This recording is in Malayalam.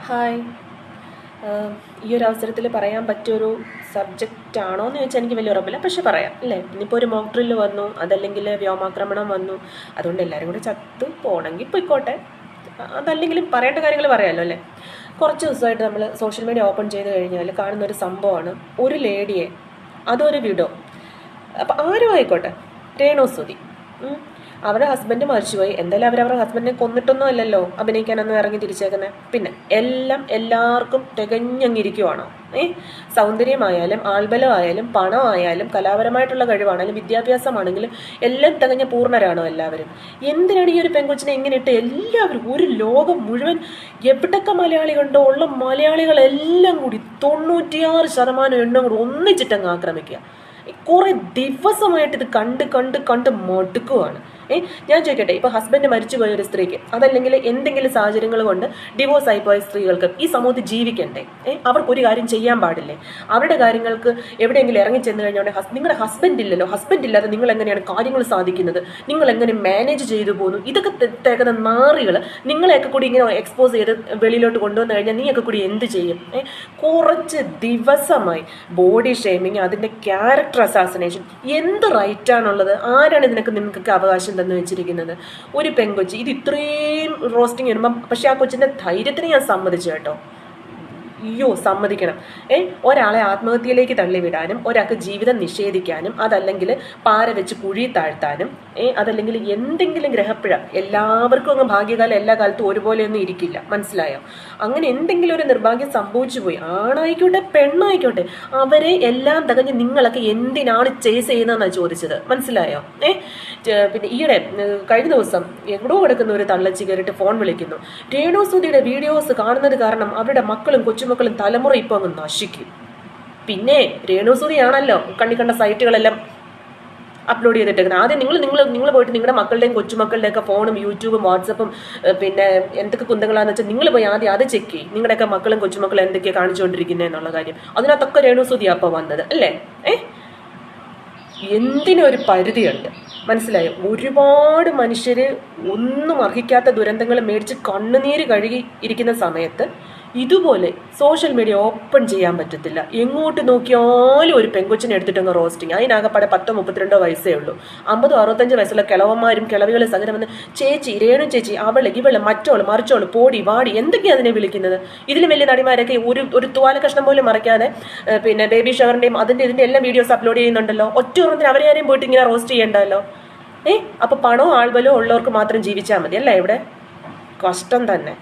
ഹായ്. ഈ ഒരു അവസരത്തിൽ പറയാൻ പറ്റിയൊരു സബ്ജക്റ്റ് ആണോ എന്ന് ചോദിച്ചാൽ എനിക്ക് വലിയ ഉറപ്പില്ല, പക്ഷെ പറയാം അല്ലേ. ഇനിയിപ്പോൾ ഒരു മോക്ക് ഡ്രില്ല് വന്നു, അതല്ലെങ്കിൽ വ്യോമാക്രമണം വന്നു, അതുകൊണ്ട് എല്ലാവരും കൂടെ ചത്ത് പോകണമെങ്കിൽ പോയിക്കോട്ടെ, അതല്ലെങ്കിലും പറയേണ്ട കാര്യങ്ങൾ പറയാമല്ലോ അല്ലേ. കുറച്ച് ദിവസമായിട്ട് നമ്മൾ സോഷ്യൽ മീഡിയ ഓപ്പൺ ചെയ്ത് കഴിഞ്ഞാൽ കാണുന്നൊരു സംഭവമാണ് ഒരു ലേഡിയെ, അതൊരു വിഡോ, അപ്പം ആരും ആയിക്കോട്ടെ, രേണുസുതി, അവരുടെ ഹസ്ബൻഡ് മരിച്ചുപോയി. എന്തായാലും അവരവരുടെ ഹസ്ബൻഡിനെ കൊന്നിട്ടൊന്നും അല്ലല്ലോ അഭിനയിക്കാനൊന്നും ഇറങ്ങി തിരിച്ചേക്കുന്നത്. പിന്നെ എല്ലാവർക്കും തികഞ്ഞങ്ങിരിക്കുവാണോ? സൗന്ദര്യമായാലും ആൾബലമായാലും പണമായാലും കലാപരമായിട്ടുള്ള കഴിവാണെങ്കിലും വിദ്യാഭ്യാസമാണെങ്കിലും എല്ലാം തികഞ്ഞ പൂർണ്ണരാണോ എല്ലാവരും? എന്തിനാണ് ഈ ഒരു പെൺകൊച്ചിനെ ഇങ്ങനെ ഇട്ട് എല്ലാവരും, ഒരു ലോകം മുഴുവൻ എവിടൊക്കെ മലയാളികളുണ്ടോ ഉള്ള മലയാളികളെല്ലാം കൂടി 96% എണ്ണം കൂടി ഒന്നിച്ചിട്ടങ്ങ് ആക്രമിക്കുക. കുറേ ദിവസമായിട്ട് ഇത് കണ്ട് മടുക്കുവാണ്. ഞാൻ ചോദിക്കട്ടെ, ഇപ്പോൾ ഹസ്ബൻഡ് മരിച്ചു പോയ ഒരു സ്ത്രീക്ക്, അതല്ലെങ്കിൽ എന്തെങ്കിലും സാഹചര്യങ്ങൾ കൊണ്ട് ഡിവോഴ്സ് ആയിപ്പോയ സ്ത്രീകൾക്ക് ഈ സമൂഹത്തിൽ ജീവിക്കണ്ടേ? അവർക്കൊരു കാര്യം ചെയ്യാൻ പാടില്ലേ? അവരുടെ കാര്യങ്ങൾക്ക് എവിടെയെങ്കിലും ഇറങ്ങി ചെന്ന് കഴിഞ്ഞാൽ നിങ്ങളുടെ ഹസ്ബൻഡ് ഇല്ലല്ലോ, ഹസ്ബൻഡ് ഇല്ലാതെ നിങ്ങൾ എങ്ങനെയാണ് കാര്യങ്ങൾ സാധിക്കുന്നത്? നിങ്ങൾ എങ്ങനെ മാനേജ് ചെയ്തു പോകുന്നു? ഇതൊക്കെ തേക്കുന്ന നാറികൾ നിങ്ങളെയൊക്കെ കൂടി ഇങ്ങനെ എക്സ്പോസ് ചെയ്ത് വെളിയിലോട്ട് കൊണ്ടുവന്നു കഴിഞ്ഞാൽ നീയൊക്കെ കൂടി എന്ത് ചെയ്യും? കുറച്ച് ദിവസമായി ബോഡി ഷെയ്മിങ്, അതിൻ്റെ ക്യാരക്ടർ അസാസിനേഷൻ, എന്ത് റൈറ്റാണുള്ളത്? ആരാണ് നിങ്ങൾക്ക് അവകാശം തന്നു വെച്ചിരിക്കുന്നത്? ഒരു പെൺകൊച്ചി ഇത് ഇത്രയും റോസ്റ്റിംഗ് വരുമ്പം, പക്ഷെ ആ കൊച്ചിന്റെ ധൈര്യത്തിന് ഞാൻ സമ്മതിച്ചു കേട്ടോ. സമ്മതിക്കണം. ഒരാളെ ആത്മഹത്യയിലേക്ക് തള്ളിവിടാനും, ഒരാൾക്ക് ജീവിതം നിഷേധിക്കാനും, അതല്ലെങ്കിൽ പാര വെച്ച് കുഴി താഴ്ത്താനും, അതല്ലെങ്കിൽ എന്തെങ്കിലും ഗ്രഹപ്പിഴ, എല്ലാവർക്കും അങ്ങ് ഭാഗ്യകാലം എല്ലാ കാലത്തും ഒരുപോലെയൊന്നും ഇരിക്കില്ല, മനസ്സിലായോ? അങ്ങനെ എന്തെങ്കിലും ഒരു നിർഭാഗ്യം സംഭവിച്ചു പോയി, ആണായിക്കോട്ടെ പെണ്ണായിക്കോട്ടെ, അവരെ എല്ലാം തകഞ്ഞ് നിങ്ങളൊക്കെ എന്തിനാണ് ചേസ് ചെയ്യുന്നതെന്നാണ് ചോദിച്ചത്, മനസ്സിലായോ? പിന്നെ ഈയിടെ കഴിഞ്ഞ ദിവസം എവിടോ കിടക്കുന്ന ഒരു തള്ളച്ചി കയറിയിട്ട് ഫോൺ വിളിക്കുന്നു. രേണുസുതിയുടെ വീഡിയോസ് കാണുന്നത് കാരണം അവരുടെ മക്കളും കൊച്ചുമക്കളും തലമുറ ഇപ്പൊ അങ്ങ് നശിക്കും. പിന്നെ രേണുസുതിയാണല്ലോ കണ്ട സൈറ്റുകളെല്ലാം അപ്ലോഡ് ചെയ്തിട്ടേക്കുന്നത്. ആദ്യം നിങ്ങൾ പോയിട്ട് നിങ്ങളുടെ മക്കളുടെയും കൊച്ചുമക്കളുടെ ഒക്കെ ഫോണും യൂട്യൂബും വാട്സപ്പും പിന്നെ എന്തൊക്കെ കുന്തങ്ങളാന്ന് വെച്ചാൽ നിങ്ങൾ പോയി ആദ്യം അത് ചെക്ക് ചെയ്യും, നിങ്ങളുടെയൊക്കെ മക്കളും കൊച്ചുമക്കളും എന്തൊക്കെയാണ് കാണിച്ചുകൊണ്ടിരിക്കുന്നത് എന്നുള്ള കാര്യം. അതിനകത്തൊക്കെ രേണുസുതി അപ്പം വന്നത് അല്ലേ. എന്തിനൊരു പരിധിയുണ്ട്, മനസ്സിലായോ? ഒരുപാട് മനുഷ്യര് ഒന്നും അർഹിക്കാത്ത ദുരന്തങ്ങൾ മേടിച്ച് കണ്ണുനീര് കഴുകി ഇരിക്കുന്ന സമയത്ത് ഇതുപോലെ സോഷ്യൽ മീഡിയ ഓപ്പൺ ചെയ്യാൻ പറ്റത്തില്ല. എങ്ങോട്ട് നോക്കിയാലും ഒരു പെങ്കൊച്ചിനെ എടുത്തിട്ടങ്ങ് റോസ്റ്റിങ്. അതിനാകപ്പാടെ 10-32 വയസ്സേ ഉള്ളൂ. 50-65 വയസ്സുള്ള കിളവന്മാരും കിളവികളും സകലം വന്ന് ചേച്ചി, രേണു ചേച്ചി, അവള് ഇവള് മറ്റോള് മറിച്ചോള് പോടി വാടി എന്തൊക്കെയാണ് അതിനെ വിളിക്കുന്നത്? ഇതിലും വലിയ നടിമാരൊക്കെ ഒരു തുവാല കഷ്ണം പോലും മറയ്ക്കാതെ പിന്നെ ബേബി ഷവറിന്റെയും ഇതിന്റെ എല്ലാം വീഡിയോസ് അപ്ലോഡ് ചെയ്യുന്നുണ്ടല്ലോ. ഒറ്റ ഓർമ്മത്തിന് അവരെയാരെയും പോയിട്ട് ഇങ്ങനെ റോസ്റ്റ് ചെയ്യണ്ടല്ലോ. അപ്പൊ പണവും ആൾബലവും ഉള്ളവർക്ക് മാത്രം ജീവിച്ചാൽ മതി അല്ലേ? ഇവിടെ കഷ്ടം തന്നെ.